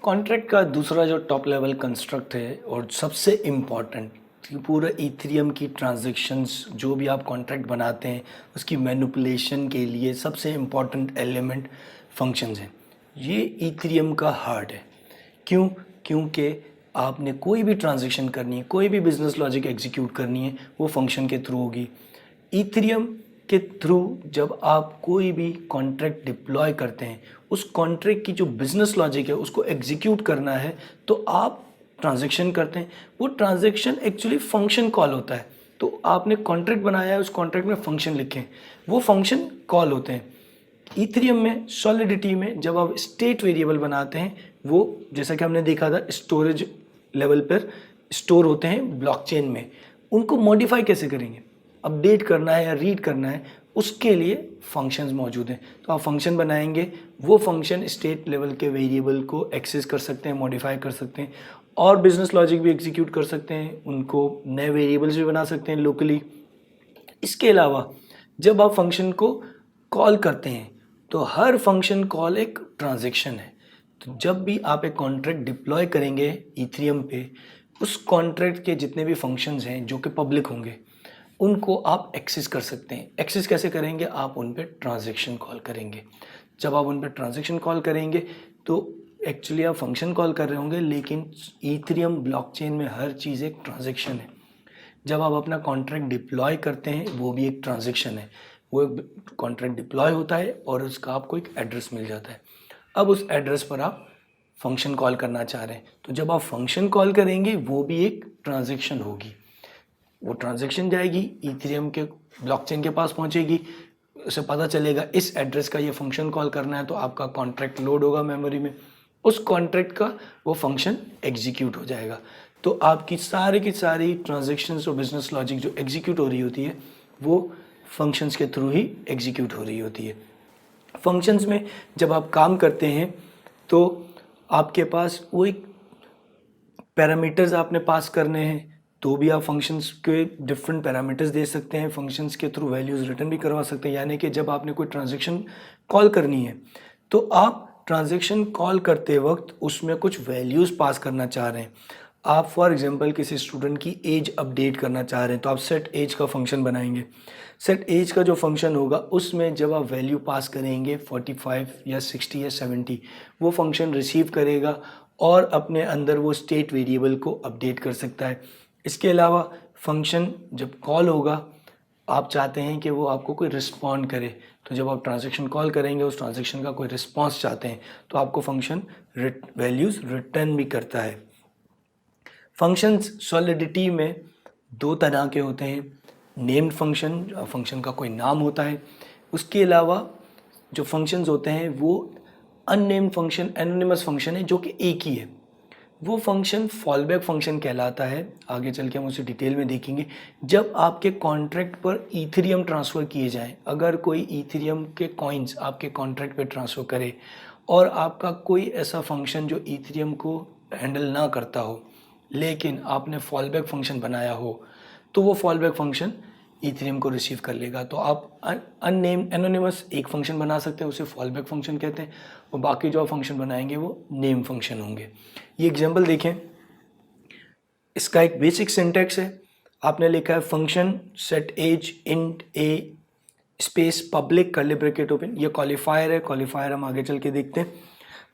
Contract का दूसरा जो टॉप लेवल कंस्ट्रक्ट है और सबसे इम्पॉर्टेंट पूरा ईथरियम की ट्रांजैक्शंस जो भी आप कॉन्ट्रैक्ट बनाते हैं उसकी मैनिपुलेशन के लिए सबसे इम्पॉर्टेंट एलिमेंट फंक्शंस हैं। ये ईथरियम का हार्ट है। क्यों? क्योंकि आपने कोई भी ट्रांजैक्शन करनी है, कोई भी बिजनेस लॉजिक एग्जीक्यूट करनी है, वो फंक्शन के थ्रू होगी। ईथरियम के थ्रू जब आप कोई भी कॉन्ट्रैक्ट डिप्लॉय करते हैं, उस कॉन्ट्रैक्ट की जो बिजनेस लॉजिक है उसको एग्जीक्यूट करना है तो आप ट्रांजैक्शन करते हैं। वो ट्रांजैक्शन एक्चुअली फंक्शन कॉल होता है। तो आपने कॉन्ट्रैक्ट बनाया है, उस कॉन्ट्रैक्ट में फंक्शन लिखे हैं, वो फंक्शन कॉल होते हैं। ईथरियम में सॉलिडिटी में जब आप स्टेट वेरिएबल बनाते हैं, वो जैसा कि हमने देखा था स्टोरेज लेवल पर स्टोर होते हैं ब्लॉकचेन में। उनको मॉडिफाई कैसे करेंगे? अपडेट करना है या रीड करना है, उसके लिए फंक्शंस मौजूद हैं। तो आप फंक्शन बनाएंगे, वो फंक्शन स्टेट लेवल के वेरिएबल को एक्सेस कर सकते हैं, मॉडिफाई कर सकते हैं और बिजनेस लॉजिक भी एग्जीक्यूट कर सकते हैं, उनको नए वेरिएबल्स भी बना सकते हैं लोकली। इसके अलावा जब आप फंक्शन को कॉल करते हैं तो हर फंक्शन कॉल एक ट्रांजैक्शन है। तो जब भी आप एक कॉन्ट्रैक्ट डिप्लॉय करेंगे ईथरियम पे, उस कॉन्ट्रैक्ट के जितने भी फंक्शंस हैं जो कि पब्लिक होंगे, उनको आप एक्सेस कर सकते हैं। एक्सेस कैसे करेंगे? आप उन पर ट्रांजैक्शन कॉल करेंगे। जब आप उन पर ट्रांजैक्शन कॉल करेंगे तो एक्चुअली आप फंक्शन कॉल कर रहे होंगे, लेकिन ईथरियम ब्लॉकचेन में हर चीज़ एक ट्रांजैक्शन है। जब आप अपना कॉन्ट्रैक्ट डिप्लॉय करते हैं, वो भी एक ट्रांजैक्शन है। वो कॉन्ट्रैक्ट डिप्लॉय होता है और उसका आपको एक एड्रेस मिल जाता है। अब उस एड्रेस पर आप फंक्शन कॉल करना चाह रहे हैं, तो जब आप फंक्शन कॉल करेंगे वो भी एक ट्रांजैक्शन होगी। वो ट्रांजैक्शन जाएगी ईथरियम के ब्लॉकचेन के पास पहुंचेगी, उसे पता चलेगा इस एड्रेस का ये फंक्शन कॉल करना है, तो आपका कॉन्ट्रैक्ट लोड होगा मेमोरी में, उस कॉन्ट्रैक्ट का वो फंक्शन एग्जीक्यूट हो जाएगा। तो आपकी की सारी ट्रांजैक्शंस और बिजनेस लॉजिक जो एग्जीक्यूट हो रही होती है वो फंक्शंस के थ्रू ही एग्जीक्यूट हो रही होती है। फंक्शंस में जब आप काम करते हैं तो आपके पास वो एक पैरामीटर्स आपने पास करने हैं, तो भी आप फंक्शंस के डिफरेंट पैरामीटर्स दे सकते हैं। फंक्शंस के थ्रू वैल्यूज़ रिटर्न भी करवा सकते हैं। यानी कि जब आपने कोई ट्रांजैक्शन कॉल करनी है तो आप ट्रांजैक्शन कॉल करते वक्त उसमें कुछ वैल्यूज़ पास करना चाह रहे हैं। आप फॉर एग्जांपल किसी स्टूडेंट की एज अपडेट करना चाह रहे हैं तो आप सेट एज का फंक्शन बनाएंगे। सेट एज का जो फंक्शन होगा उसमें जब आप वैल्यू पास करेंगे 45 या 60 या 70, वो फंक्शन रिसीव करेगा और अपने अंदर वो स्टेट वेरिएबल को अपडेट कर सकता है। इसके अलावा फंक्शन जब कॉल होगा, आप चाहते हैं कि वो आपको कोई रिस्पॉन्ड करे, तो जब आप ट्रांजैक्शन कॉल करेंगे उस ट्रांजैक्शन का कोई रिस्पॉन्स चाहते हैं तो आपको फंक्शन वैल्यूज़ रिटर्न भी करता है। फंक्शंस सॉलिडिटी में दो तरह के होते हैं। नेम्ड फंक्शन, फंक्शन का कोई नाम होता है। उसके अलावा जो फंक्शंस होते हैं वो अननेम्ड फंक्शन, एनोनिमस फंक्शन है, जो कि एक ही है। वो फंक्शन फॉलबैक फंक्शन कहलाता है। आगे चल के हम उसे डिटेल में देखेंगे। जब आपके कॉन्ट्रैक्ट पर ईथरियम ट्रांसफ़र किए जाएं, अगर कोई ईथरियम के कॉइन्स आपके कॉन्ट्रैक्ट पे ट्रांसफ़र करे और आपका कोई ऐसा फंक्शन जो ईथरियम को हैंडल ना करता हो, लेकिन आपने फॉलबैक फंक्शन बनाया हो, तो वो फॉलबैक फंक्शन ईथरियम को रिसीव कर लेगा। तो आप अननेम्ड एनोनिमस एक फंक्शन बना सकते हैं, उसे फॉलबैक फंक्शन कहते हैं, और बाकी जो आप फंक्शन बनाएंगे वो नेम फंक्शन होंगे। ये एग्जांपल देखें, इसका एक बेसिक सिंटैक्स है। आपने लिखा है function set as int a space public curly bracket open, ये क्वालिफायर है। क्वालिफायर हम आगे चल के देखते हैं।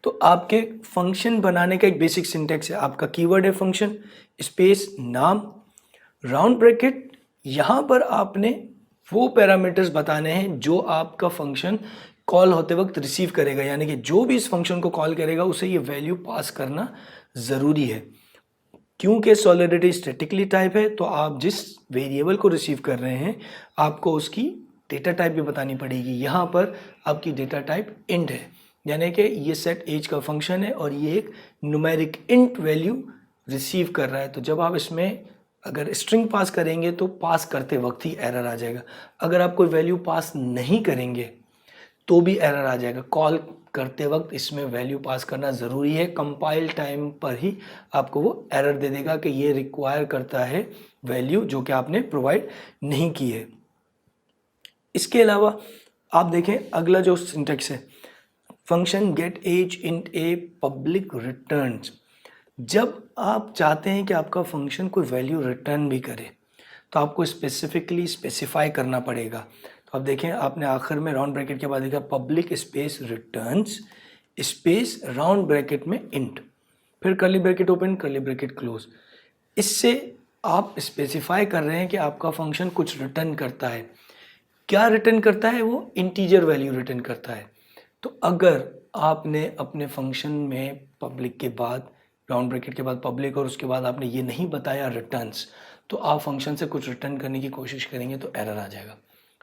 तो आपके फंक्शन बनाने का एक बेसिक सिंटैक्स है। आपका कीवर्ड है फंक्शन, स्पेस नाम, राउंड ब्रैकेट। यहाँ पर आपने वो पैरामीटर्स बताने हैं जो आपका फंक्शन कॉल होते वक्त रिसीव करेगा। यानी कि जो भी इस फंक्शन को कॉल करेगा उसे ये वैल्यू पास करना ज़रूरी है। क्योंकि सॉलिडिटी स्टैटिकली टाइप है, तो आप जिस वेरिएबल को रिसीव कर रहे हैं आपको उसकी डेटा टाइप भी बतानी पड़ेगी। यहाँ पर आपकी डेटा टाइप इंट है, यानी कि ये सेट एज का फंक्शन है और ये एक न्यूमेरिक इंट वैल्यू रिसीव कर रहा है। तो जब आप इसमें अगर स्ट्रिंग पास करेंगे तो पास करते वक्त ही एरर आ जाएगा। अगर आप कोई वैल्यू पास नहीं करेंगे तो भी एरर आ जाएगा। कॉल करते वक्त इसमें वैल्यू पास करना ज़रूरी है। कंपाइल टाइम पर ही आपको वो एरर दे देगा कि ये रिक्वायर करता है वैल्यू जो कि आपने प्रोवाइड नहीं की है। इसके अलावा आप देखें अगला जो सिंटैक्स है, function get age int a public returns. जब आप चाहते हैं कि आपका फंक्शन कोई वैल्यू रिटर्न भी करे तो आपको स्पेसिफिकली स्पेसिफाई करना पड़ेगा। तो आप देखें, आपने आखिर में राउंड ब्रैकेट के बाद देखा public space returns space round bracket में इंट, फिर curly bracket open curly bracket close. इससे आप स्पेसिफाई कर रहे हैं कि आपका फंक्शन कुछ रिटर्न करता है। क्या रिटर्न करता है? वो इंटीजर वैल्यू रिटर्न करता है। तो अगर आपने अपने फंक्शन में पब्लिक के बाद राउंड ब्रैकेट के बाद पब्लिक और उसके बाद आपने ये नहीं बताया रिटर्न्स, तो आप फंक्शन से कुछ रिटर्न करने की कोशिश करेंगे तो एरर आ जाएगा।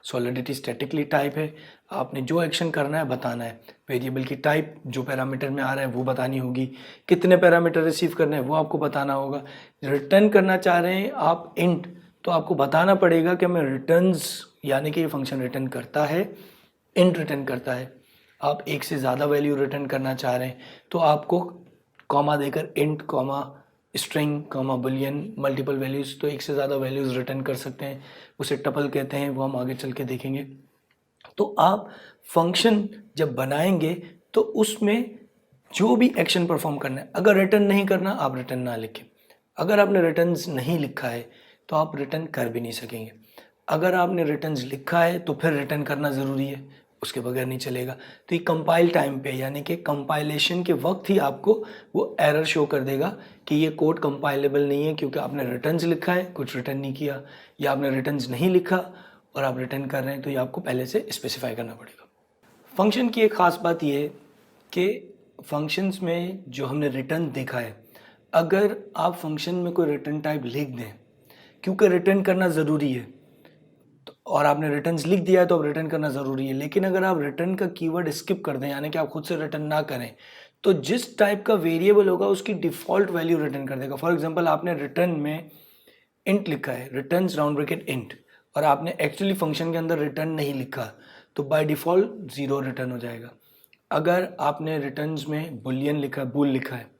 सॉलिडिटी स्टैटिकली टाइप है, आपने जो एक्शन करना है बताना है। वेरिएबल की टाइप जो पैरामीटर में आ रहा है वो बतानी होगी, कितने पैरामीटर रिसीव करना है वो आपको बताना होगा। रिटर्न करना चाह रहे हैं आप इंट, तो आपको बताना पड़ेगा कि मैं रिटर्न्स यानी कि ये फंक्शन रिटर्न करता है, इंट रिटर्न करता है। आप एक से ज़्यादा वैल्यू रिटर्न करना चाह रहे हैं तो आपको कॉमा देकर int comma string comma Boolean multiple values, तो एक से ज़्यादा वैल्यूज़ रिटर्न कर सकते हैं, उसे टपल कहते हैं, वो हम आगे चल के देखेंगे। तो आप फंक्शन जब बनाएंगे तो उसमें जो भी एक्शन परफॉर्म करना है, अगर रिटर्न नहीं करना आप रिटर्न ना लिखें। अगर आपने रिटर्न्स नहीं लिखा है तो आप रिटर्न कर भी नहीं सकेंगे। अगर आपने रिटर्न्स लिखा है तो फिर रिटर्न करना ज़रूरी है, उसके बगैर नहीं चलेगा। तो ये कंपाइल टाइम पे यानी कि कंपाइलेशन के वक्त ही आपको वो एरर शो कर देगा कि ये कोड कंपाइलेबल नहीं है, क्योंकि आपने रिटर्न्स लिखा है कुछ रिटर्न नहीं किया, या आपने रिटर्न्स नहीं लिखा और आप रिटर्न कर रहे हैं, तो ये आपको पहले से स्पेसिफाई करना पड़ेगा। फंक्शन की एक ख़ास बात ये है कि फंक्शंस में जो हमने रिटर्न देखा है, अगर आप फंक्शन में कोई रिटर्न टाइप लिख दें, क्योंकि रिटर्न करना ज़रूरी है और आपने रिटर्न्स लिख दिया है तो अब रिटर्न करना ज़रूरी है, लेकिन अगर आप रिटर्न का कीवर्ड स्किप कर दें यानी कि आप खुद से रिटर्न ना करें, तो जिस टाइप का वेरिएबल होगा उसकी डिफ़ॉल्ट वैल्यू रिटर्न कर देगा। फॉर एग्जांपल आपने रिटर्न में इंट लिखा है, रिटर्न्स राउंड ब्रैकेट इंट, और आपने एक्चुअली फंक्शन के अंदर रिटर्न नहीं लिखा, तो बाय डिफ़ॉल्ट 0 रिटर्न हो जाएगा। अगर आपने रिटर्न्स में बुलियन लिखा है, बूल लिखा है,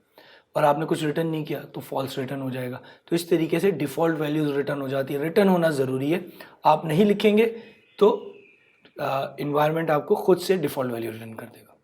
और आपने कुछ रिटर्न नहीं किया तो फॉल्स रिटर्न हो जाएगा। तो इस तरीके से डिफ़ॉल्ट वैल्यूज़ रिटर्न हो जाती है। रिटर्न होना ज़रूरी है, आप नहीं लिखेंगे तो इन्वायरमेंट आपको खुद से डिफ़ॉल्ट वैल्यू रिटर्न कर देगा।